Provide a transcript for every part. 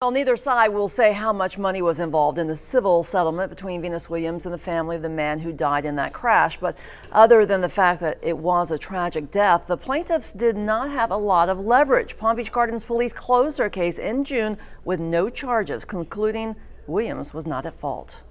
Well, neither side will say how much money was involved in the civil settlement between Venus Williams and the family of the man who died in that crash. But other than the fact that it was a tragic death, the plaintiffs did not have a lot of leverage. Palm Beach Gardens police closed their case in June with no charges, concluding Williams was not at fault.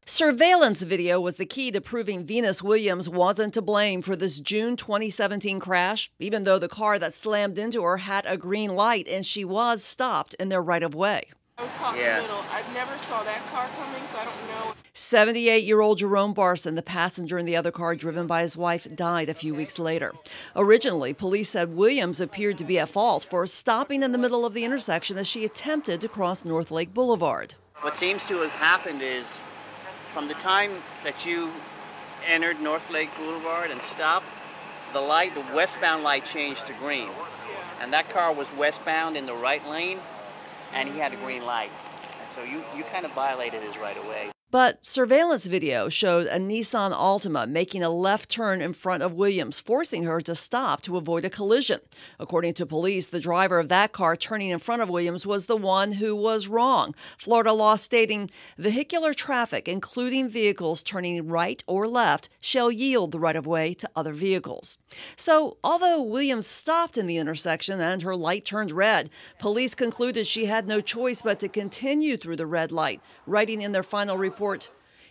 Surveillance video was the key to proving Venus Williams wasn't to blame for this June 2017 crash, even though the car that slammed into her had a green light and she was stopped in their right-of-way. I was caught in the middle. I never saw that car coming, so I don't know. 78-year-old Jerome Barson, the passenger in the other car driven by his wife, died a few weeks later. Originally, police said Williams appeared to be at fault for stopping in the middle of the intersection as she attempted to cross North Lake Boulevard. What seems to have happened is, from the time that you entered North Lake Boulevard and stopped, the westbound light changed to green. And that car was westbound in the right lane, and he had a green light. And so you kind of violated his right of way. But surveillance video showed a Nissan Altima making a left turn in front of Williams, forcing her to stop to avoid a collision. According to police, the driver of that car turning in front of Williams was the one who was wrong. Florida law stating vehicular traffic, including vehicles turning right or left, shall yield the right-of-way to other vehicles. So, although Williams stopped in the intersection and her light turned red, police concluded she had no choice but to continue through the red light, writing in their final report,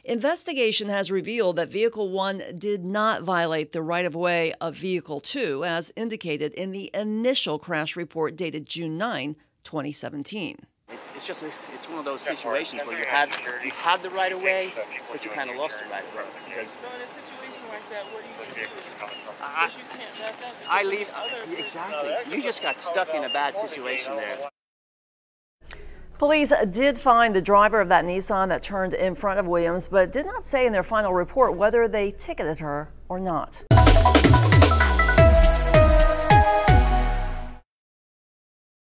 investigation has revealed that Vehicle 1 did not violate the right-of-way of Vehicle 2, as indicated in the initial crash report dated June 9, 2017. It's one of those situations where you had the right-of-way, but you kind of lost the right-of-way. Because so in a situation like that, what do you do? Because you can't back up. Exactly. You just got stuck in a bad situation there. Police did find the driver of that Nissan that turned in front of Williams, but did not say in their final report whether they ticketed her or not.